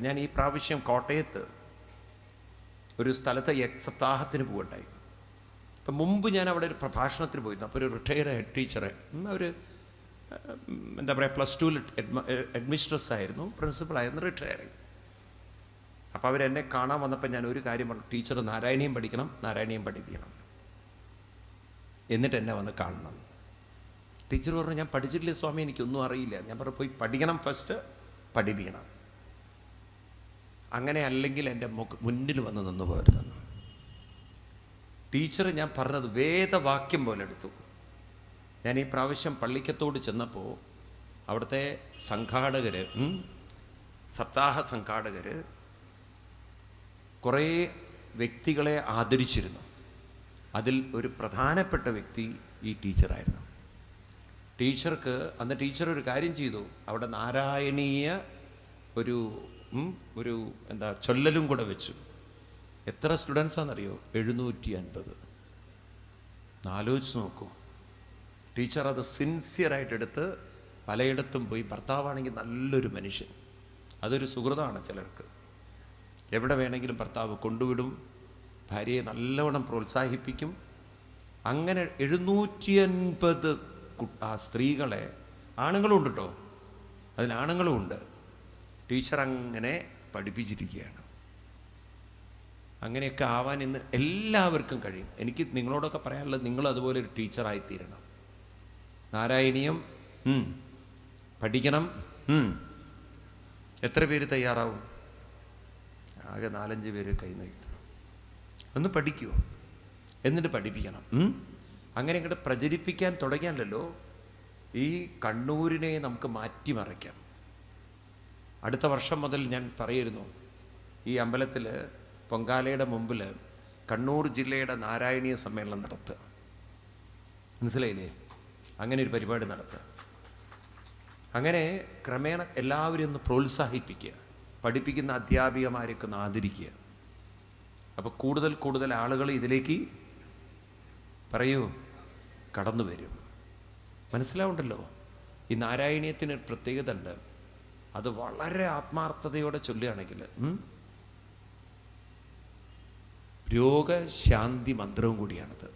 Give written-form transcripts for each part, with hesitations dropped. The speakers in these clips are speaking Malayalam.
കാര്യങ്ങളുണ്ട്. ഞാൻ ഈ പ്രാവശ്യം കോട്ടയത്ത് ഒരു സ്ഥലത്ത് സപ്താഹത്തിന് പോകണ്ടായി. അപ്പം മുമ്പ് ഞാൻ അവിടെ ഒരു പ്രഭാഷണത്തിന് പോയിരുന്നു. അപ്പോൾ ഒരു റിട്ടയർഡ് ഹെഡ് ടീച്ചറെ, അവർ എന്താ പറയുക, +2 ഹെഡ്മിസ്ട്രസ് ആയിരുന്നു, പ്രിൻസിപ്പളായിരുന്നു, റിട്ടയറിങ്. അപ്പോൾ അവരെന്നെ കാണാൻ വന്നപ്പോൾ ഞാൻ ഒരു കാര്യം പറഞ്ഞു, ടീച്ചർ നാരായണീയം പഠിക്കണം, നാരായണീയം പഠിപ്പിക്കണം, എന്നിട്ട് എന്നെ വന്ന് കാണണം. ടീച്ചർ പറഞ്ഞു, ഞാൻ പഠിച്ചിട്ടില്ല സ്വാമി, എനിക്കൊന്നും അറിയില്ല. ഞാൻ പറഞ്ഞു, പോയി പഠിക്കണം, ഫസ്റ്റ് പഠിപ്പിക്കണം, അങ്ങനെ അല്ലെങ്കിൽ എൻ്റെ മുന്നിൽ വന്ന് നിന്ന് പോരുതെന്ന്. ടീച്ചർ ഞാൻ പറഞ്ഞത് വേദവാക്യം പോലെ എടുത്തു. ഞാൻ ഈ പ്രാവശ്യം പള്ളിക്കത്തോട് ചെന്നപ്പോൾ അവിടുത്തെ സംഘാടകർ, സപ്താഹ സംഘാടകർ കുറേ വ്യക്തികളെ ആദരിച്ചിരുന്നു. അതിൽ ഒരു പ്രധാനപ്പെട്ട വ്യക്തി ഈ ടീച്ചറായിരുന്നു. ടീച്ചർക്ക് അന്ന് ടീച്ചർ ഒരു കാര്യം ചെയ്തു, അവിടെ നാരായണീയ ഒരു എന്താ ചൊല്ലലും കൂടെ വെച്ചു. എത്ര സ്റ്റുഡൻസാണെന്നറിയോ? 750. ആലോചിച്ച് നോക്കൂ. ടീച്ചർ അത് സിൻസിയറായിട്ട് എടുത്ത് പലയിടത്തും പോയി. ഭർത്താവാണെങ്കിൽ നല്ലൊരു മനുഷ്യൻ, അതൊരു സുഹൃതമാണ് ചിലർക്ക്. എവിടെ വേണമെങ്കിലും ഭർത്താവ് കൊണ്ടുവിടും, ഭാര്യയെ നല്ലവണ്ണം പ്രോത്സാഹിപ്പിക്കും. അങ്ങനെ 750 സ്ത്രീകളെ, ആണുങ്ങളും ഉണ്ട് കേട്ടോ, അതിലാണുങ്ങളും ഉണ്ട്, ടീച്ചർ അങ്ങനെ പഠിപ്പിച്ചിരിക്കുകയാണ്. അങ്ങനെയൊക്കെ ആവാൻ ഇന്ന് എല്ലാവർക്കും കഴിയും. എനിക്ക് നിങ്ങളോടൊക്കെ പറയാനുള്ളത്, നിങ്ങൾ അതുപോലെ ഒരു ടീച്ചറായിത്തീരണം. നാരായണീയം പഠിക്കണം. എത്ര പേര് തയ്യാറാവും? ആകെ 4-5 പേര് കൈ നീട്ടണം. ഒന്ന് പഠിക്കുമോ? എന്നിട്ട് പഠിപ്പിക്കണം. അങ്ങനെ ഇങ്ങോട്ട് പ്രചരിപ്പിക്കാൻ തുടങ്ങിയാലല്ലോ ഈ കണ്ണൂരിനെ നമുക്ക് മാറ്റിമറിക്കാം. അടുത്ത വർഷം മുതൽ ഞാൻ പറയുന്നു, ഈ അമ്പലത്തിൽ പൊങ്കാലയുടെ മുമ്പിൽ കണ്ണൂർ ജില്ലയുടെ നാരായണീയ സമ്മേളനം നടത്തുക. മനസ്സിലായില്ലേ? അങ്ങനെ ഒരു പരിപാടി നടത്തുക. അങ്ങനെ ക്രമേണ എല്ലാവരും ഒന്ന് പ്രോത്സാഹിപ്പിക്കുക, പഠിപ്പിക്കുന്ന അധ്യാപികമാരെയൊക്കെ ഒന്ന് ആദരിക്കുക. അപ്പോൾ കൂടുതൽ കൂടുതൽ ആളുകൾ ഇതിലേക്ക് കടന്നു വരും. മനസ്സിലാവുണ്ടല്ലോ? ഈ നാരായണീയത്തിന് പ്രത്യേകത ഉണ്ട്. അത് വളരെ ആത്മാർത്ഥതയോടെ ചൊല്ലുകയാണെങ്കിൽ രോഗശാന്തി മന്ത്രവും കൂടിയാണത്.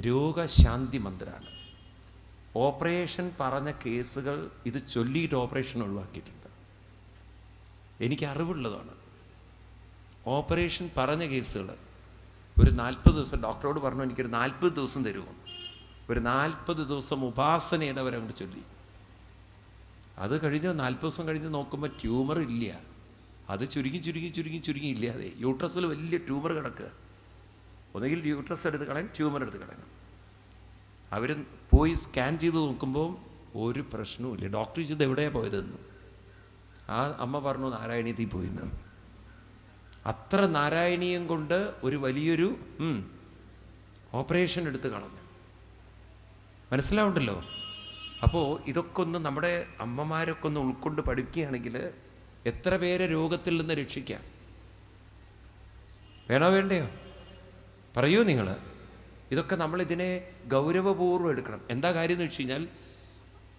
രോഗശാന്തി മന്ത്രമാണ്. ഓപ്പറേഷൻ പറഞ്ഞ കേസുകൾ ഇത് ചൊല്ലിയിട്ട് ഓപ്പറേഷൻ ഒഴിവാക്കിയിട്ടുണ്ട്. എനിക്ക് അറിവുള്ളതാണ്. ഓപ്പറേഷൻ പറഞ്ഞ കേസുകൾ ഒരു 40 ദിവസം ഡോക്ടറോട് പറഞ്ഞു, എനിക്കൊരു 40 ദിവസം തരുമോ? ഒരു 40 ദിവസം ഉപാസനയുടെ അവരങ്ങോട്ട് ചൊല്ലി. അത് കഴിഞ്ഞ് 40 ദിവസം കഴിഞ്ഞ് നോക്കുമ്പോൾ ട്യൂമർ ഇല്ല. അത് ചുരുങ്ങി ഇല്ലാതെ യൂട്രസിൽ വലിയ ട്യൂമർ കിടക്കുക. ഒന്നുകിൽ യൂട്രസ് എടുത്ത് കളയാൻ, ട്യൂമർ എടുത്ത് കളയണം. അവർ പോയി സ്കാൻ ചെയ്ത് നോക്കുമ്പോൾ ഒരു പ്രശ്നവുമില്ല. ഡോക്ടർ ചോദിച്ചത് എവിടെയാണ് പോയതെന്ന്. ആ അമ്മ പറഞ്ഞു, നാരായണീയത്തിൽ പോയിന്ന്. അത്ര നാരായണീയം കൊണ്ട് ഒരു വലിയൊരു ഓപ്പറേഷൻ എടുത്ത് കളഞ്ഞു. മനസ്സിലാവുണ്ടല്ലോ? അപ്പോൾ ഇതൊക്കെ ഒന്ന് നമ്മുടെ അമ്മമാരൊക്കെ ഒന്ന് ഉൾക്കൊണ്ട് പഠിക്കുകയാണെങ്കിൽ എത്ര പേരെ രോഗത്തിൽ നിന്ന് രക്ഷിക്കാം. വേണോ വേണ്ടയോ? പറയൂ നിങ്ങൾ. ഇതൊക്കെ നമ്മളിതിനെ ഗൗരവപൂർവ്വം എടുക്കണം. എന്താ കാര്യം എന്ന് വെച്ച് കഴിഞ്ഞാൽ,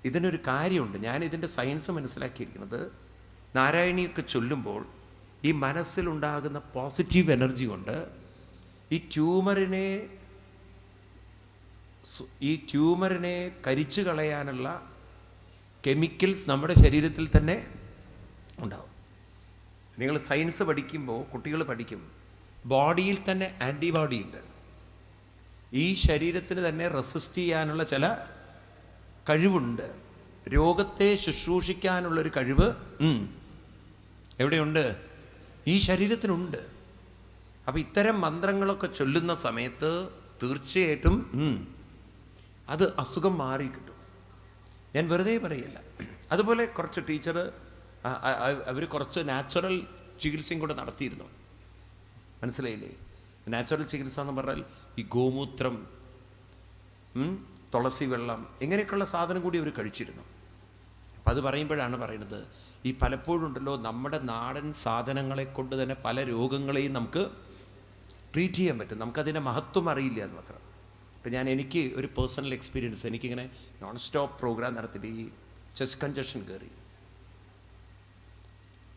ഇതിനൊരു കാര്യമുണ്ട്. ഞാൻ ഇതിൻ്റെ സയൻസ് മനസ്സിലാക്കിയിരിക്കുന്നത്, നാരായണിയൊക്കെ ചൊല്ലുമ്പോൾ ഈ മനസ്സിലുണ്ടാകുന്ന പോസിറ്റീവ് എനർജി കൊണ്ട് ഈ ട്യൂമറിനെ കരിച്ചു കളയാനുള്ള കെമിക്കൽസ് നമ്മുടെ ശരീരത്തിൽ തന്നെ ഉണ്ടാവും. നിങ്ങൾ സയൻസ് പഠിക്കുമ്പോൾ കുട്ടികൾ പഠിക്കും, ബോഡിയിൽ തന്നെ ആൻറ്റിബോഡി ഉണ്ട്. ഈ ശരീരത്തിന് തന്നെ റെസിസ്റ്റ് ചെയ്യാനുള്ള ചില കഴിവുണ്ട്. രോഗത്തെ ശുശ്രൂഷിക്കാനുള്ളൊരു കഴിവ് എവിടെയുണ്ട്? ഈ ശരീരത്തിനുണ്ട്. അപ്പോൾ ഇത്തരം മന്ത്രങ്ങളൊക്കെ ചൊല്ലുന്ന സമയത്ത് തീർച്ചയായിട്ടും അത് അസുഖം മാറി കിട്ടും. ഞാൻ വെറുതെ പറയല്ല. അതുപോലെ കുറച്ച് ടീച്ചർ അവർ കുറച്ച് നാച്ചുറൽ ചികിത്സയും കൂടെ നടത്തിയിരുന്നു. മനസ്സിലായില്ലേ? നാച്ചുറൽ ചികിത്സ എന്ന് പറഞ്ഞാൽ ഈ ഗോമൂത്രം, തുളസി വെള്ളം, ഇങ്ങനെയൊക്കെയുള്ള സാധനം കൂടി അവർ കഴിച്ചിരുന്നു. അപ്പം അത് പറയുമ്പോഴാണ് പറയുന്നത്, ഈ പലപ്പോഴും ഉണ്ടല്ലോ നമ്മുടെ നാടൻ സാധനങ്ങളെ കൊണ്ട് തന്നെ പല രോഗങ്ങളെയും നമുക്ക് ട്രീറ്റ് ചെയ്യാൻ പറ്റും. നമുക്കതിൻ്റെ മഹത്വം അറിയില്ല എന്ന് മാത്രം. ഇപ്പം എനിക്ക് ഒരു പേഴ്സണൽ എക്സ്പീരിയൻസ്, എനിക്കിങ്ങനെ നോൺ സ്റ്റോപ്പ് പ്രോഗ്രാം നടത്തിയിട്ട് ഈ ചെസ്റ്റ് കൺജഷൻ കയറി.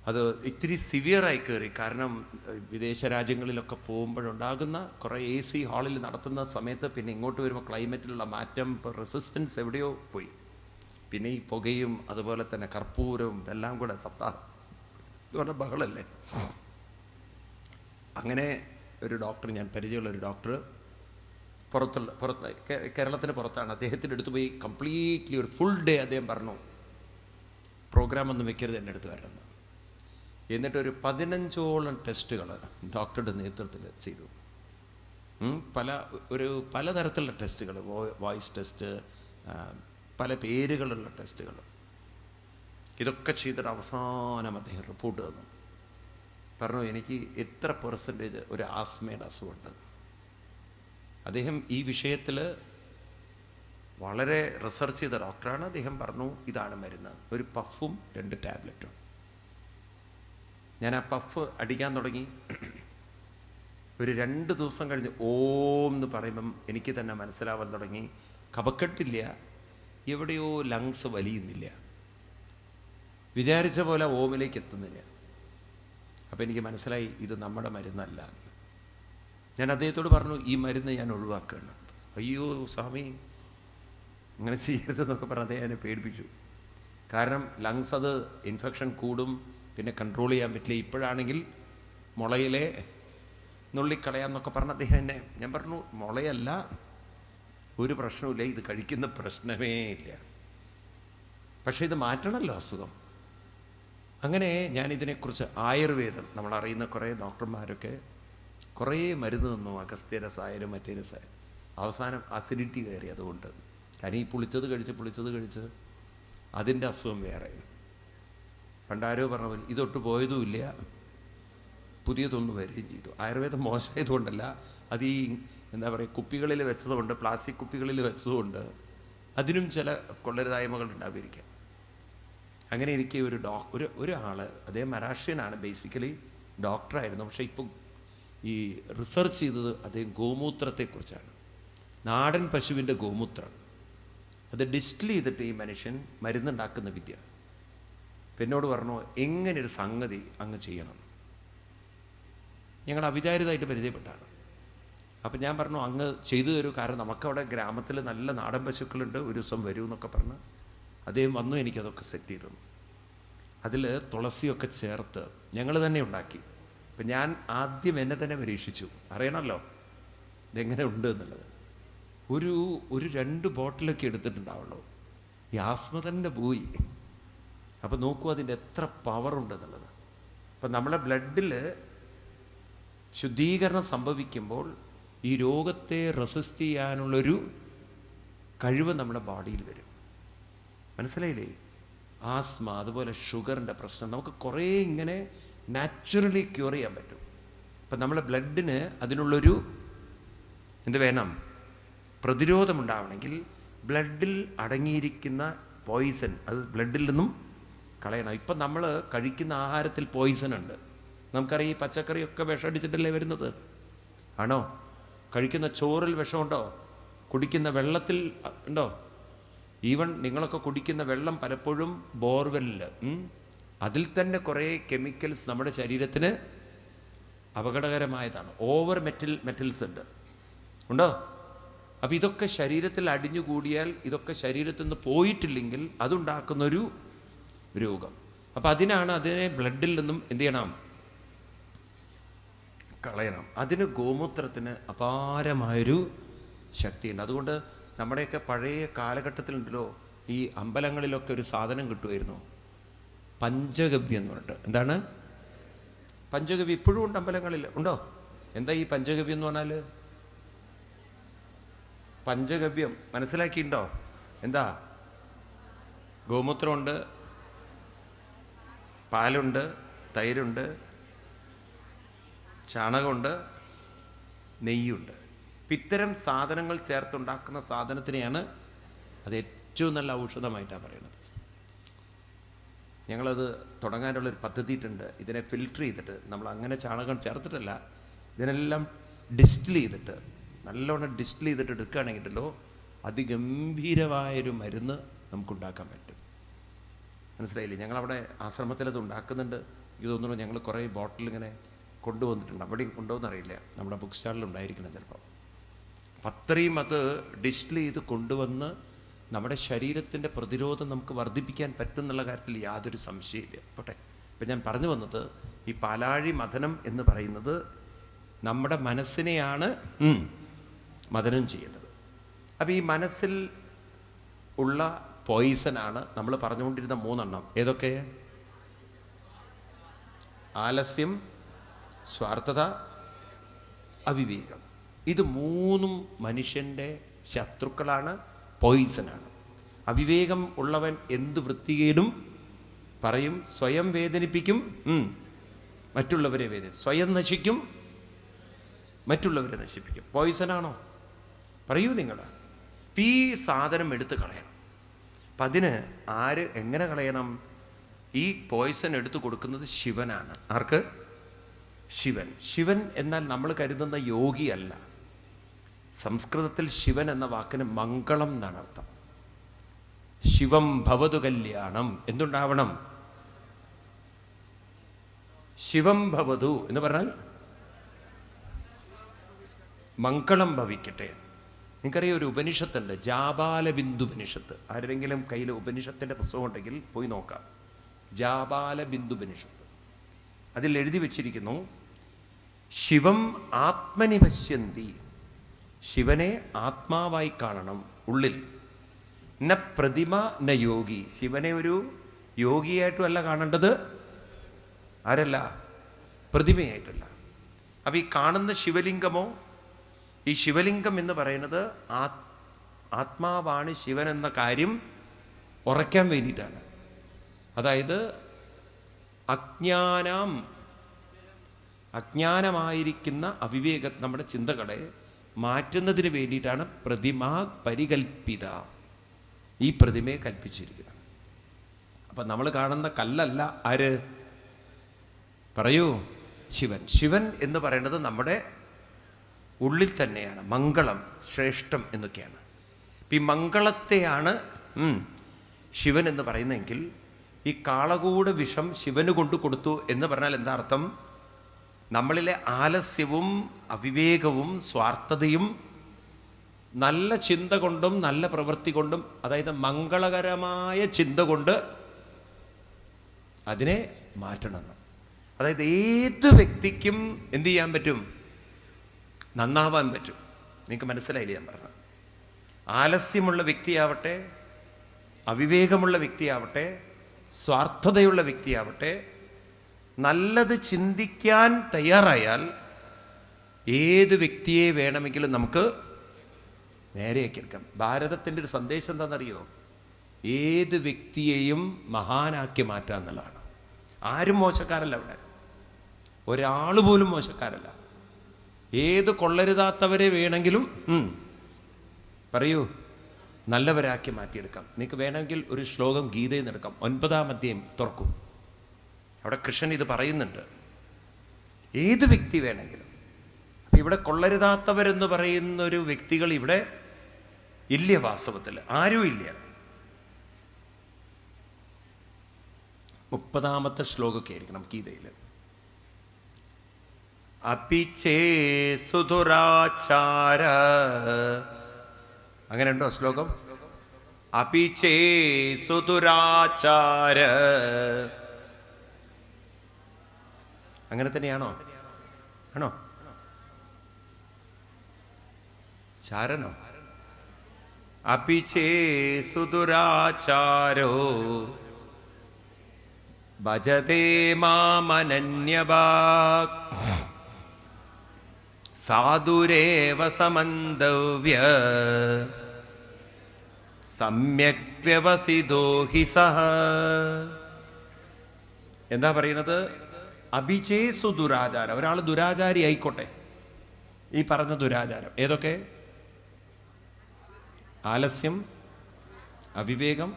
അത് ഇത്തിരി സിവിയറായി കയറി. കാരണം വിദേശ രാജ്യങ്ങളിലൊക്കെ പോകുമ്പോഴുണ്ടാകുന്ന കുറേ AC ഹാളിൽ നടത്തുന്ന സമയത്ത് പിന്നെ ഇങ്ങോട്ട് വരുമ്പോൾ ക്ലൈമറ്റിലുള്ള മാറ്റം, ഇപ്പോൾ റെസിസ്റ്റൻസ് എവിടെയോ പോയി. പിന്നെ ഈ പുകയും അതുപോലെ തന്നെ കർപ്പൂരവും എല്ലാം കൂടെ സപ്താഹം എന്ന് പറഞ്ഞാൽ ബഹളല്ലേ. അങ്ങനെ ഒരു ഡോക്ടർ, ഞാൻ പരിചയമുള്ള ഒരു ഡോക്ടർ, പുറത്ത് കേരളത്തിന് പുറത്താണ്. അദ്ദേഹത്തിൻ്റെ അടുത്ത് പോയി കംപ്ലീറ്റ്ലി ഒരു ഫുൾ ഡേ അദ്ദേഹം പറഞ്ഞു, പ്രോഗ്രാം ഒന്നും വെക്കരുത്, എൻ്റെ അടുത്ത് വരണം. എന്നിട്ടൊരു 15ഓളം ടെസ്റ്റുകൾ ഡോക്ടറുടെ നേതൃത്വത്തിൽ ചെയ്തു. പലതരത്തിലുള്ള ടെസ്റ്റുകൾ, വോയിസ് ടെസ്റ്റ്, പല പേരുകളുള്ള ടെസ്റ്റുകൾ, ഇതൊക്കെ ചെയ്തിട്ട് അവസാനം അദ്ദേഹം റിപ്പോർട്ട് തന്നു. പറഞ്ഞു, എനിക്ക് എത്ര പെർസെൻറ്റേജ് ഒരു ആസ്മയുടെ അസുഖമുണ്ട്. അദ്ദേഹം ഈ വിഷയത്തിൽ വളരെ റിസർച്ച് ചെയ്ത ഡോക്ടറാണ്. അദ്ദേഹം പറഞ്ഞു, ഇതാണ് മരുന്ന്, ഒരു പഫും 2 ടാബ്ലറ്റും. ഞാൻ ആ പഫ് അടിക്കാൻ തുടങ്ങി. ഒരു 2 ദിവസം കഴിഞ്ഞ് ഓം എന്ന് പറയുമ്പം എനിക്ക് തന്നെ മനസ്സിലാവാൻ തുടങ്ങി, കഫക്കെട്ടില്ല, എവിടെയോ ലങ്സ് വലിയുന്നില്ല, വിചാരിച്ച പോലെ ഓമിലേക്ക് എത്തുന്നില്ല. അപ്പോൾ എനിക്ക് മനസ്സിലായി ഇത് നമ്മുടെ മരുന്നല്ല. ഞാൻ അദ്ദേഹത്തോട് പറഞ്ഞു, ഈ മരുന്ന് ഞാൻ ഒഴിവാക്കുകയാണ്. അയ്യോ സ്വാമി, അങ്ങനെ ചെയ്യരുതെന്നൊക്കെ പറഞ്ഞ് അദ്ദേഹം എന്നെ പേടിപ്പിച്ചു. കാരണം ലങ്സ് അത് ഇൻഫെക്ഷൻ കൂടും, പിന്നെ കൺട്രോൾ ചെയ്യാൻ പറ്റില്ല. ഇപ്പോഴാണെങ്കിൽ മുളയിലെ നുള്ളിക്കളയാന്നൊക്കെ പറഞ്ഞ അദ്ദേഹം എന്നെ, ഞാൻ പറഞ്ഞു, മുളയല്ല, ഒരു പ്രശ്നവുമില്ല, ഇത് കഴിക്കുന്ന പ്രശ്നമേ ഇല്ല, പക്ഷേ ഇത് മാറ്റണമല്ലോ അസുഖം. അങ്ങനെ ഞാനിതിനെക്കുറിച്ച് ആയുർവേദം, നമ്മളറിയുന്ന കുറേ ഡോക്ടർമാരൊക്കെ കുറേ മരുന്ന് തന്നു, അഗസ്ത്യ രസായാലും മറ്റേ രസായാലും. അവസാനം അസിഡിറ്റി കയറി. അതുകൊണ്ട് കാരണം ഈ പുളിച്ചത് കഴിച്ച് അതിൻ്റെ അസുഖം വേറെ. പണ്ടാരോ പറഞ്ഞ പോലെ ഇതൊട്ട് പോയതുമില്ല, പുതിയതൊന്നും വരികയും ചെയ്തു. ആയുർവേദം മോശമായതുകൊണ്ടല്ല, അത് ഈ എന്താ പറയുക, കുപ്പികളിൽ വെച്ചതുകൊണ്ട്, പ്ലാസ്റ്റിക് കുപ്പികളിൽ വെച്ചതുകൊണ്ട് അതിനും ചില കൊള്ളരുതായ്മകൾ ഉണ്ടാവുമായിരിക്കാം. അങ്ങനെ എനിക്ക് ഒരാൾ, അദ്ദേഹം മഹാരാഷ്ട്രീയനാണ്, ബേസിക്കലി ഡോക്ടറായിരുന്നു. പക്ഷേ ഇപ്പോൾ ഈ റിസർച്ച് ചെയ്തത് അദ്ദേഹം ഗോമൂത്രത്തെക്കുറിച്ചാണ്. നാടൻ പശുവിൻ്റെ ഗോമൂത്രം അത് ഡിസ്റ്റിൽ ചെയ്തിട്ട് ഈ മനുഷ്യൻ മരുന്നുണ്ടാക്കുന്ന വിദ്യ. എന്നോട് പറഞ്ഞു, എങ്ങനെയൊരു സംഗതി അങ്ങ് ചെയ്യണം. ഞങ്ങൾ അവിചാരിതമായിട്ട് പരിചയപ്പെട്ടാണ്. അപ്പം ഞാൻ പറഞ്ഞു, അങ്ങ് ചെയ്തു തരൂ, കാരണം നമുക്കവിടെ ഗ്രാമത്തിൽ നല്ല നാടൻ പശുക്കളുണ്ട്, ഒരു ദിവസം വരൂ എന്നൊക്കെ പറഞ്ഞ് അദ്ദേഹം വന്നു. എനിക്കതൊക്കെ സെറ്റ് ചെയ്തു. അതിൽ തുളസിയൊക്കെ ചേർത്ത് ഞങ്ങൾ തന്നെ ഉണ്ടാക്കി. അപ്പം ഞാൻ ആദ്യം എന്നെ തന്നെ പരീക്ഷിച്ചു, അറിയണമല്ലോ ഇതെങ്ങനെ ഉണ്ട് എന്നുള്ളത്. ഒരു 2 ബോട്ടിലൊക്കെ എടുത്തിട്ടുണ്ടാവുള്ളൂ. ഈ ആസ്മ തന്നെ പോയി. അപ്പം നോക്കൂ അതിൻ്റെ എത്ര പവറുണ്ട് എന്നുള്ളത്. അപ്പം നമ്മളെ ബ്ലഡിൽ ശുദ്ധീകരണം സംഭവിക്കുമ്പോൾ ഈ രോഗത്തെ റെസിസ്റ്റ് ചെയ്യാനുള്ളൊരു കഴിവ് നമ്മുടെ ബോഡിയിൽ വരും. മനസ്സിലായില്ലേ? ആസ്മ, അതുപോലെ ഷുഗറിൻ്റെ പ്രശ്നം നമുക്ക് കുറേ ഇങ്ങനെ നാച്ചുറലി ക്യൂർ ചെയ്യാൻ പറ്റും. അപ്പം നമ്മളെ ബ്ലഡിന് അതിനുള്ളൊരു എന്ത് വേണം, പ്രതിരോധമുണ്ടാവണമെങ്കിൽ ബ്ലഡിൽ അടങ്ങിയിരിക്കുന്ന പോയിസൺ അത് ബ്ലഡിൽ നിന്നും കളയണം. ഇപ്പം നമ്മൾ കഴിക്കുന്ന ആഹാരത്തിൽ പോയിസൺ ഉണ്ട്. നമുക്കറിയാം, ഈ പച്ചക്കറിയൊക്കെ വിഷമടിച്ചിട്ടല്ലേ വരുന്നത്, ആണോ? കഴിക്കുന്ന ചോറിൽ വിഷമുണ്ടോ? കുടിക്കുന്ന വെള്ളത്തിൽ ഉണ്ടോ? ഈവൻ നിങ്ങളൊക്കെ കുടിക്കുന്ന വെള്ളം പലപ്പോഴും ബോർവെല്ലിൽ, അതിൽ തന്നെ കുറേ കെമിക്കൽസ് നമ്മുടെ ശരീരത്തിന് അപകടകരമായതാണ്. ഓവർ മെറ്റൽസ് ഉണ്ടോ? അപ്പോൾ ഇതൊക്കെ ശരീരത്തിൽ അടിഞ്ഞുകൂടിയാൽ, ഇതൊക്കെ ശരീരത്തിൽ നിന്ന് പോയിട്ടില്ലെങ്കിൽ അതുണ്ടാക്കുന്നൊരു രോഗം. അപ്പോൾ അതിനെ ബ്ലഡിൽ നിന്നും എന്ത് ചെയ്യണം, കളയണം. അതിന് ഗോമൂത്രത്തിന് അപാരമായൊരു ശക്തിയുണ്ട്. അതുകൊണ്ട് നമ്മുടെയൊക്കെ പഴയ കാലഘട്ടത്തിലുണ്ടല്ലോ, ഈ അമ്പലങ്ങളിലൊക്കെ ഒരു സാധനം കിട്ടുമായിരുന്നു, പഞ്ചഗവ്യം എന്ന് പറഞ്ഞിട്ട്. എന്താണ് പഞ്ചഗവ്യം? ഇപ്പോഴും ഉണ്ട് അമ്പലങ്ങളിൽ, ഉണ്ടോ? എന്താ ഈ പഞ്ചഗവ്യം എന്ന് പറഞ്ഞാൽ? പഞ്ചഗവ്യം മനസ്സിലാക്കിയിട്ടുണ്ടോ? എന്താ? ഗോമൂത്രമുണ്ട്, പാലുണ്ട്, തൈരുണ്ട്, ചാണകമുണ്ട്, നെയ്യുണ്ട്. ഇത്തരം സാധനങ്ങൾ ചേർത്തുണ്ടാക്കുന്ന സാധനത്തിനെയാണ് അത് ഏറ്റവും നല്ല ഔഷധമായിട്ടാണ് പറയുന്നത്. ഞങ്ങളത് തുടങ്ങാനുള്ളൊരു പദ്ധതിയിട്ടുണ്ട്. ഇതിനെ ഫിൽറ്റർ ചെയ്തിട്ട്, നമ്മൾ അങ്ങനെ ചാണകം ചേർത്തിട്ടല്ല, ഇതിനെല്ലാം ഡിസ്റ്റിൽ ചെയ്തിട്ട്, നല്ലോണം ഡിസ്റ്റിൽ ചെയ്തിട്ട് എടുക്കുകയാണെങ്കിലോ അതിഗംഭീരമായൊരു മരുന്ന് നമുക്കുണ്ടാക്കാൻ പറ്റും. മനസ്സിലായില്ലേ? ഞങ്ങളവിടെ ആശ്രമത്തിലത് ഉണ്ടാക്കുന്നുണ്ട്. ഇത് തോന്നുന്നു ഞങ്ങൾ കുറേ ബോട്ടിൽ ഇങ്ങനെ കൊണ്ടുവന്നിട്ടുണ്ട്. അവിടെയും കൊണ്ടുവന്നറിയില്ല, നമ്മുടെ ബുക്ക് സ്റ്റാളിൽ ഉണ്ടായിരിക്കണം ചിലപ്പോൾ. അപ്പം അത്രയും അത് ഡിസ്പ്ലേ ചെയ്ത് കൊണ്ടുവന്ന് നമ്മുടെ ശരീരത്തിൻ്റെ പ്രതിരോധം നമുക്ക് വർദ്ധിപ്പിക്കാൻ പറ്റും എന്നുള്ള കാര്യത്തിൽ യാതൊരു സംശയമില്ല. പോട്ടെ, ഇപ്പം ഞാൻ പറഞ്ഞു വന്നത് ഈ പാലാഴി മഥനം എന്ന് പറയുന്നത് നമ്മുടെ മനസ്സിനെയാണ് മഥനം ചെയ്യുന്നത്. അപ്പോൾ ഈ മനസ്സിൽ ഉള്ള പോയിസനാണ് നമ്മൾ പറഞ്ഞുകൊണ്ടിരുന്ന 3 എണ്ണം. ഏതൊക്കെ? ആലസ്യം, സ്വാർത്ഥത, അവിവേകം. ഇത് 3 മനുഷ്യൻ്റെ ശത്രുക്കളാണ്, പോയിസനാണ്. അവിവേകം ഉള്ളവൻ എന്ത് വൃത്തികേടും പറയും, സ്വയം വേദനിപ്പിക്കും, മറ്റുള്ളവരെ സ്വയം നശിക്കും, മറ്റുള്ളവരെ നശിപ്പിക്കും. പോയിസനാണോ? പറയൂ നിങ്ങൾ. ഈ സാധനം എടുത്ത് കളയണം. അപ്പം അതിന് എങ്ങനെ കളയണം? ഈ പോയിസൺ എടുത്തു കൊടുക്കുന്നത് ശിവനാണ്. ആർക്ക്? ശിവൻ. ശിവൻ എന്നാൽ നമ്മൾ കരുതുന്ന യോഗിയല്ല. സംസ്കൃതത്തിൽ ശിവൻ എന്ന വാക്കിന് മംഗളം എന്നാണ് അർത്ഥം. ശിവം ഭവതു കല്യാണം. എന്തുണ്ടാവണം? ശിവം ഭവതു എന്ന് പറഞ്ഞാൽ മംഗളം ഭവിക്കട്ടെ. നിങ്ങൾക്കറിയാം, ഒരു ഉപനിഷത്തുണ്ട്, ജാബാലബിന്ദുപനിഷത്ത്. ആരെങ്കിലും കയ്യിൽ ഉപനിഷത്തിൻ്റെ പുസ്തകം ഉണ്ടെങ്കിൽ പോയി നോക്കാം. ജാബാലബിന്ദുപനിഷത്ത്. അതിൽ എഴുതി വച്ചിരിക്കുന്നു, ശിവം ആത്മനി പശ്യന്തി. ശിവനെ ആത്മാവായി കാണണം ഉള്ളിൽ. ന പ്രതിമ ന യോഗി. ശിവനെ ഒരു യോഗിയായിട്ടുമല്ല കാണേണ്ടത്. ആരല്ല? പ്രതിമയായിട്ടല്ല. അപ്പം ഈ കാണുന്ന ശിവലിംഗമോ, ഈ ശിവലിംഗം എന്ന് പറയുന്നത് ആത്മാവാണ് ശിവൻ എന്ന കാര്യം ഉറയ്ക്കാൻ വേണ്ടിയിട്ടാണ്. അതായത് അജ്ഞാനമായിരിക്കുന്ന അവിവേക നമ്മുടെ ചിന്തകളെ മാറ്റുന്നതിന് വേണ്ടിയിട്ടാണ് പ്രതിമാ പരികൽപ്പിത. ഈ പ്രതിമയെ കൽപ്പിച്ചിരിക്കുന്നത്. അപ്പം നമ്മൾ കാണുന്ന കല്ലല്ല. ആര്? പറയൂ. ശിവൻ. ശിവൻ എന്ന് പറയുന്നത് നമ്മുടെ ഉള്ളിൽ തന്നെയാണ്. മംഗളം, ശ്രേഷ്ഠം എന്നൊക്കെയാണ്. ഈ മംഗളത്തെയാണ് ശിവൻ എന്ന് പറയുന്നതെങ്കിൽ, ഈ കാളകൂട വിഷം ശിവന് കൊണ്ടു കൊടുത്തു എന്ന് പറഞ്ഞാൽ എന്താ അർത്ഥം? നമ്മളിലെ ആലസ്യവും അവിവേകവും സ്വാർത്ഥതയും നല്ല ചിന്ത കൊണ്ടും നല്ല പ്രവൃത്തി കൊണ്ടും, അതായത് മംഗളകരമായ ചിന്ത കൊണ്ട് അതിനെ മാറ്റണം. അതായത് ഏത് വ്യക്തിക്കും എന്ത് ചെയ്യാൻ പറ്റും? നന്നാവാൻ പറ്റും. നിങ്ങൾക്ക് മനസ്സിലായില്ലേ ഞാൻ പറഞ്ഞത്? ആലസ്യമുള്ള വ്യക്തിയാവട്ടെ, അവിവേകമുള്ള വ്യക്തിയാവട്ടെ, സ്വാർത്ഥതയുള്ള വ്യക്തിയാവട്ടെ, നല്ലത് ചിന്തിക്കാൻ തയ്യാറായാൽ ഏത് വ്യക്തിയെ വേണമെങ്കിലും നമുക്ക് നേരെയാക്കി എടുക്കാം. ഭാരതത്തിൻ്റെ ഒരു സന്ദേശം എന്താണെന്നറിയോ? ഏത് വ്യക്തിയെയും മഹാനാക്കി മാറ്റുക എന്നുള്ളതാണ്. ആരും മോശക്കാരല്ല അവിടെ, ഒരാൾ പോലും മോശക്കാരല്ല. ഏത് കൊള്ളരുതാത്തവരെ വേണമെങ്കിലും പറയൂ നല്ലവരാക്കി മാറ്റിയെടുക്കാം. നിങ്ങൾക്ക് വേണമെങ്കിൽ ഒരു ശ്ലോകം ഗീതയിൽ നിന്ന് എടുക്കാം. 9-ാം അധ്യായം തുറക്കും. അവിടെ കൃഷ്ണൻ ഇത് പറയുന്നുണ്ട്. ഏത് വ്യക്തി വേണമെങ്കിലും. അപ്പം ഇവിടെ കൊള്ളരുതാത്തവരെന്ന് പറയുന്നൊരു വ്യക്തികൾ ഇവിടെ ഇല്ല. വാസ്തവത്തിൽ ആരും ഇല്ല. 30-ാമത്തെ ശ്ലോകമൊക്കെ ആയിരിക്കണം ഗീതയിൽ. അപിച്ചേ സുധുരാചാര. അങ്ങനെ ഉണ്ടോ ശ്ലോകം? അപിച്ചേ സുധുരാചാര. അങ്ങനെ തന്നെയാണോ? ആണോ? ചാരനോ? അപിച്ചേ സുദുരാചാരോ ഭജതേ മാമനന്യഭാഗ് സാധുരേവ സമന്തവ്യ സമ്യക് വ്യവസിതോ ഹി സഹ. എന്താ പറയുന്നത്? അഭിചേസു ദുരാചാരം. ഒരാൾ ദുരാചാരി ആയിക്കോട്ടെ. ഈ പറഞ്ഞ ദുരാചാരം ഏതൊക്കെ? ആലസ്യം, അവിവേകം,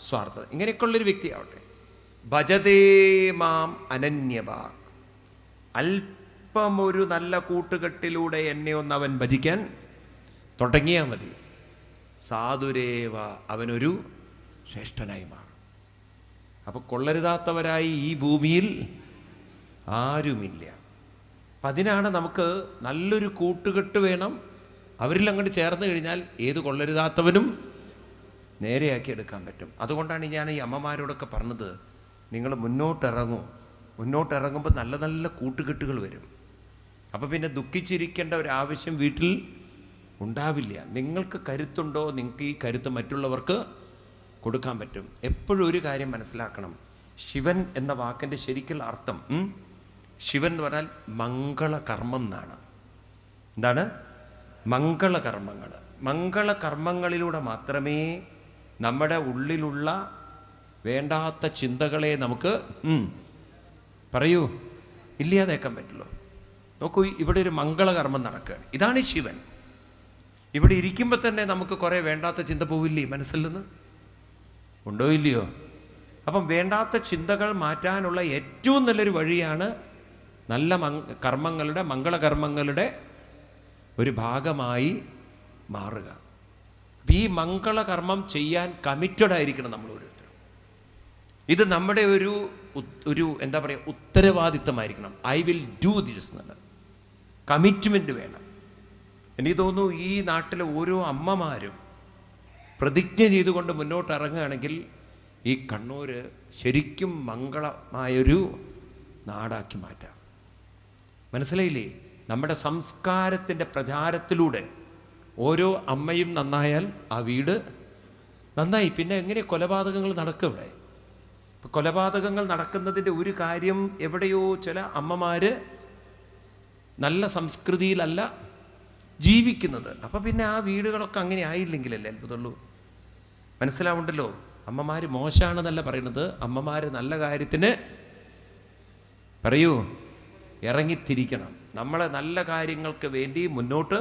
സ്വാർത്ഥത, ഇങ്ങനെയൊക്കെയുള്ളൊരു വ്യക്തിയാവട്ടെ. ഭജതേ മാം അനന്യഭാഗ്. അല്പമൊരു നല്ല കൂട്ടുകെട്ടിലൂടെ എന്നെ ഒന്ന് അവൻ ഭജിക്കാൻ തുടങ്ങിയാൽ മതി. സാധുരേവ, അവനൊരു ശ്രേഷ്ഠനായി മാറും. അപ്പോൾ കൊള്ളരുതാത്തവരായി ഈ ഭൂമിയിൽ ആരുമില്ല. അപ്പം അതിനാണ് നമുക്ക് നല്ലൊരു കൂട്ടുകെട്ട് വേണം. അവരിൽ അങ്ങോട്ട് ചേർന്ന് കഴിഞ്ഞാൽ ഏത് കൊള്ളരുതാത്തവനും നേരെയാക്കി എടുക്കാൻ പറ്റും. അതുകൊണ്ടാണ് ഞാൻ ഈ അമ്മമാരോടൊക്കെ പറഞ്ഞത്, നിങ്ങൾ മുന്നോട്ടിറങ്ങുമ്പോൾ നല്ല നല്ല കൂട്ടുകെട്ടുകൾ വരും. അപ്പോൾ പിന്നെ ദുഃഖിച്ചിരിക്കേണ്ട ഒരാവശ്യം വീട്ടിൽ ഉണ്ടാവില്ല. നിങ്ങൾക്ക് കരുത്തുണ്ടോ, നിങ്ങൾക്ക് ഈ കരുത്ത് മറ്റുള്ളവർക്ക് കൊടുക്കാൻ പറ്റും. എപ്പോഴും ഒരു കാര്യം മനസ്സിലാക്കണം, ശിവൻ എന്ന വാക്കിൻ്റെ ശരിക്കുള്ള അർത്ഥം, ശിവൻ എന്ന് പറഞ്ഞാൽ മംഗളകർമ്മം എന്നാണ്. എന്താണ്? മംഗളകർമ്മങ്ങൾ. മംഗളകർമ്മങ്ങളിലൂടെ മാത്രമേ നമ്മുടെ ഉള്ളിലുള്ള വേണ്ടാത്ത ചിന്തകളെ നമുക്ക് പറയൂ ഇല്ലാതാക്കാൻ പറ്റുള്ളൂ. നോക്കൂ, ഇവിടെ ഒരു മംഗളകർമ്മം നടക്കുകയാണ്. ഇതാണ് ശിവൻ. ഇവിടെ ഇരിക്കുമ്പോൾ തന്നെ നമുക്ക് കുറേ വേണ്ടാത്ത ചിന്ത പോവില്ലേ മനസ്സിൽ നിന്ന്? ഉണ്ടോ ഇല്ലയോ? അപ്പം വേണ്ടാത്ത ചിന്തകൾ മാറ്റാനുള്ള ഏറ്റവും നല്ലൊരു വഴിയാണ് നല്ല മംഗളകർമ്മങ്ങളുടെ ഒരു ഭാഗമായി മാറുക. ഈ മംഗളകർമ്മം ചെയ്യാൻ കമ്മിറ്റഡ് ആയിരിക്കണം നമ്മൾ ഓരോരുത്തരും. ഇത് നമ്മുടെ ഒരു എന്താ പറയുക, ഉത്തരവാദിത്തമായിരിക്കണം. ഐ വിൽ ഡു ദിസ് എന്നുള്ള കമ്മിറ്റ്മെൻറ്റ് വേണം. എനിക്ക് തോന്നുന്നു ഈ നാട്ടിലെ ഓരോ അമ്മമാരും പ്രതിജ്ഞ ചെയ്തുകൊണ്ട് മുന്നോട്ട് ഇറങ്ങുകയാണെങ്കിൽ ഈ കണ്ണൂർ ശരിക്കും മംഗളമായൊരു നാടാക്കി മാറ്റാം. മനസ്സിലായില്ലേ? നമ്മുടെ സംസ്കാരത്തിൻ്റെ പ്രചാരത്തിലൂടെ ഓരോ അമ്മയും നന്നായാൽ ആ വീട് നന്നായി. പിന്നെ എങ്ങനെ കൊലപാതകങ്ങൾ നടക്കും ഇവിടെ? കൊലപാതകങ്ങൾ നടക്കുന്നതിൻ്റെ ഒരു കാര്യം, എവിടെയോ ചില അമ്മമാർ നല്ല സംസ്കൃതിയിലല്ല ജീവിക്കുന്നത്. അപ്പം പിന്നെ ആ വീടുകളൊക്കെ അങ്ങനെ ആയില്ലെങ്കിലല്ലേ അത്ഭുതമുള്ളൂ. മനസ്സിലാവുണ്ടല്ലോ? അമ്മമാർ മോശമാണെന്നല്ല പറയുന്നത്, അമ്മമാർ നല്ല കാര്യത്തിന് പറയൂ ഇറങ്ങിത്തിരിക്കണം. നമ്മളെ നല്ല കാര്യങ്ങൾക്ക് വേണ്ടി മുന്നോട്ട്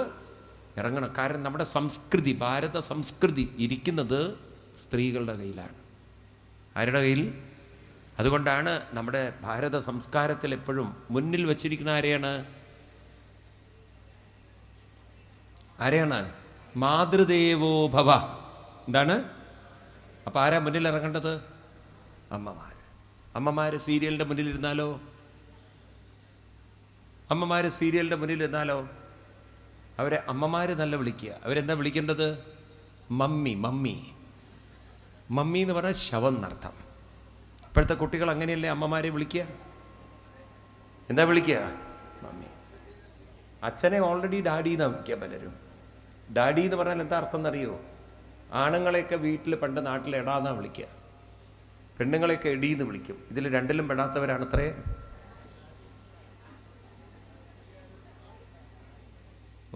ഇറങ്ങണം. കാരണം നമ്മുടെ സംസ്കൃതി, ഭാരത സംസ്കൃതി ഇരിക്കുന്നത് സ്ത്രീകളുടെ കയ്യിലാണ്. ആരുടെ കയ്യിൽ? അതുകൊണ്ടാണ് നമ്മുടെ ഭാരത സംസ്കാരത്തിൽ എപ്പോഴും മുന്നിൽ വച്ചിരിക്കുന്ന ആരെയാണ്? മാതൃദേവോ ഭവ. എന്താണ്? അപ്പം ആരാ മുന്നിൽ ഇറങ്ങേണ്ടത്? അമ്മമാർ സീരിയലിൻ്റെ മുന്നിലിരുന്നാലോ? അവരെ അമ്മമാർ നല്ല വിളിക്കുക. അവരെന്താ വിളിക്കേണ്ടത്? മമ്മി എന്ന് പറഞ്ഞാൽ ശവം എന്നർത്ഥം. ഇപ്പോഴത്തെ കുട്ടികൾ അങ്ങനെയല്ലേ അമ്മമാരെ വിളിക്കുക? എന്താ വിളിക്കുക? മമ്മി. അച്ഛനെ ഓൾറെഡി ഡാഡി എന്നാണ് വിളിക്കുക പലരും. ഡാഡി എന്ന് പറഞ്ഞാൽ എന്താ അർത്ഥം എന്നറിയോ? ആണുങ്ങളെയൊക്കെ വീട്ടിൽ പണ്ട് നാട്ടിൽ എടാന്നാണ് വിളിക്കുക, പെണ്ണുങ്ങളെയൊക്കെ എടീന്ന് വിളിക്കും. ഇതിൽ രണ്ടിലും പെടാത്തവരാണത്രേ.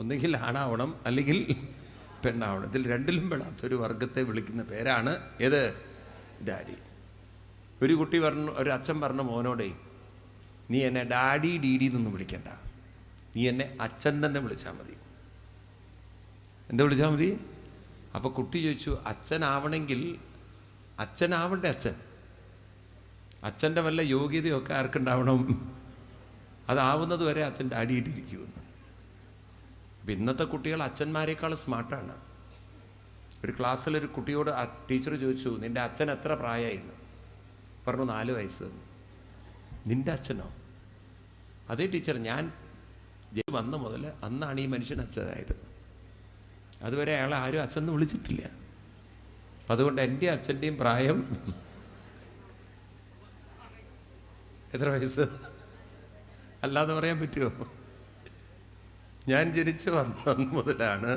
ഒന്നുകിൽ ആണാവണം അല്ലെങ്കിൽ പെണ്ണാവണം. ഇതിൽ രണ്ടിലും പെടാത്തൊരു വർഗത്തെ വിളിക്കുന്ന പേരാണ് ഏത്? ഡാഡി. ഒരു അച്ഛൻ പറഞ്ഞു മോനോടേ, നീ എന്നെ ഡാഡി ഡീഡി എന്നൊന്നും വിളിക്കണ്ട, നീ എന്നെ അച്ഛൻ തന്നെ വിളിച്ചാൽ മതി. എന്താ വിളിച്ചാൽ മതി? അപ്പോൾ കുട്ടി ചോദിച്ചു, അച്ഛനാവണമെങ്കിൽ അച്ഛനാവണ്ടേ? അച്ഛൻ്റെ വല്ല യോഗ്യതയൊക്കെ ആർക്കുണ്ടാവണം? അതാവുന്നത് വരെ അച്ഛൻ ഡാഡിയിട്ടിരിക്കുമെന്ന്. അപ്പം ഇന്നത്തെ കുട്ടികൾ അച്ഛന്മാരെക്കാൾ സ്മാർട്ടാണ്. ഒരു ക്ലാസ്സിലൊരു കുട്ടിയോട് ടീച്ചർ ചോദിച്ചു, നിൻ്റെ അച്ഛൻ എത്ര പ്രായമായിരുന്നു? പറഞ്ഞു 4 വയസ്സ്. നിൻ്റെ അച്ഛനോ? അതേ ടീച്ചർ, ഞാൻ വന്ന മുതൽ അന്നാണ് ഈ മനുഷ്യൻ അച്ഛനായത്. അതുവരെ അയാളെ ആരും അച്ഛൻ വിളിച്ചിട്ടില്ല. അപ്പം അതുകൊണ്ട് എൻ്റെ അച്ഛൻ്റെയും പ്രായം എത്ര വയസ്സ് അല്ലാതെ പറയാൻ പറ്റുമോ? ഞാൻ ജനിച്ചു വന്ന മുതലാണ്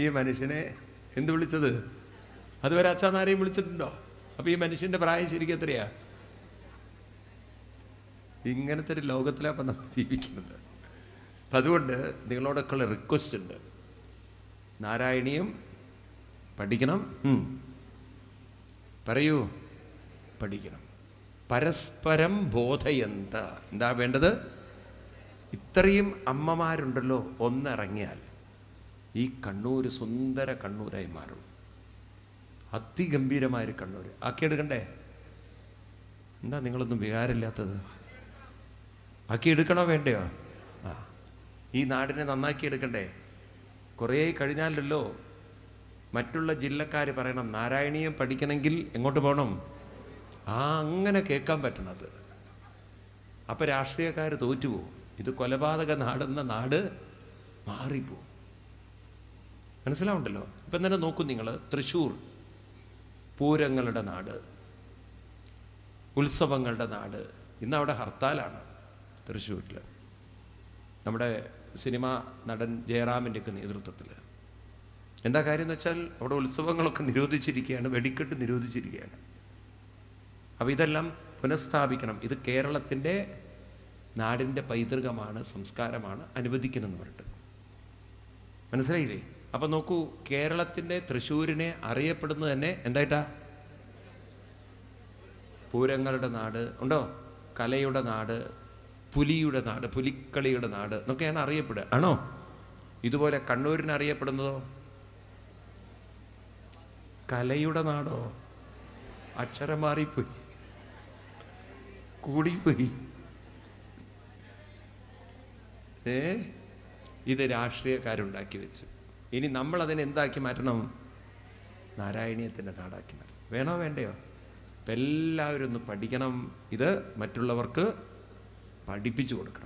ഈ മനുഷ്യനെ എന്ത് വിളിച്ചത്? അതുവരെ അച്ഛനാരെയും വിളിച്ചിട്ടുണ്ടോ? അപ്പോൾ ഈ മനുഷ്യൻ്റെ പ്രായം ശരിക്കും എത്രയാ? ഇങ്ങനത്തെ ഒരു ലോകത്തിലാണ് അപ്പം നമ്മൾ ജീവിക്കുന്നത്. അപ്പം അതുകൊണ്ട് നിങ്ങളോടൊക്കെയുള്ള റിക്വസ്റ്റ് ഉണ്ട്, നാരായണീയം പഠിക്കണം. പറയൂ, പഠിക്കണം. പരസ്പരം ബോധയന്ത. എന്താ വേണ്ടത്? ഇത്രയും അമ്മമാരുണ്ടല്ലോ, ഒന്നിറങ്ങിയാൽ ഈ കണ്ണൂർ സുന്ദര കണ്ണൂരായി മാറും. അതിഗംഭീരമായൊരു കണ്ണൂർ ആക്കിയെടുക്കണ്ടേ? എന്താ നിങ്ങളൊന്നും വികാരമില്ലാത്തത്? ആക്കിയെടുക്കണോ വേണ്ടയോ? ഈ നാടിനെ നന്നാക്കി എടുക്കണ്ടേ? കുറേ കഴിഞ്ഞാലല്ലോ മറ്റുള്ള ജില്ലക്കാർ പറയണം, നാരായണീയം പഠിക്കണമെങ്കിൽ എങ്ങോട്ട് പോകണം? അങ്ങനെ കേൾക്കാൻ പറ്റണത്. അപ്പം രാഷ്ട്രീയക്കാർ തോറ്റുപോകും. ഇത് കൊലപാതക നാടെന്ന നാട് മാറിപ്പോവും. മനസ്സിലാവുണ്ടല്ലോ? ഇപ്പം തന്നെ നോക്കും നിങ്ങൾ, തൃശ്ശൂർ പൂരങ്ങളുടെ നാട്, ഉത്സവങ്ങളുടെ നാട്. ഇന്ന് അവിടെ ഹർത്താലാണ് തൃശ്ശൂരിൽ, നമ്മുടെ സിനിമാ നടൻ ജയറാമിൻ്റെയൊക്കെ നേതൃത്വത്തിൽ. എന്താ കാര്യം എന്ന് വെച്ചാൽ അവിടെ ഉത്സവങ്ങളൊക്കെ നിരോധിച്ചിരിക്കുകയാണ്, വെടിക്കെട്ട് നിരോധിച്ചിരിക്കുകയാണ്. അപ്പോൾ ഇതെല്ലാം പുനഃസ്ഥാപിക്കണം. ഇത് കേരളത്തിൻ്റെ നാടിൻ്റെ പൈതൃകമാണ്, സംസ്കാരമാണ്, അനുവദിക്കണമെന്ന് പറഞ്ഞിട്ട്. മനസ്സിലായില്ലേ? അപ്പം നോക്കൂ, കേരളത്തിൻ്റെ തൃശ്ശൂരിനെ അറിയപ്പെടുന്നത് തന്നെ എന്തായിട്ടാ? പൂരങ്ങളുടെ നാട് ഉണ്ടോ, കലയുടെ നാട്, പുലിയുടെ നാട്, പുലിക്കളിയുടെ നാട് എന്നൊക്കെയാണ് അറിയപ്പെടുക, ആണോ? ഇതുപോലെ കണ്ണൂരിന് അറിയപ്പെടുന്നതോ കലയുടെ നാടോ? അക്ഷരം മാറിപ്പോയി, കൂടിപ്പോയി. ഇത് രാഷ്ട്രീയക്കാരുണ്ടാക്കി വെച്ചു. ഇനി നമ്മളതിനെ എന്താക്കി മാറ്റണം? നാരായണീയത്തിൻ്റെ നാടാക്കി മാറ്റണം. വേണോ വേണ്ടയോ? അപ്പം എല്ലാവരും ഒന്ന് പഠിക്കണം. ഇത് മറ്റുള്ളവർക്ക് പഠിപ്പിച്ചു കൊടുക്കണം.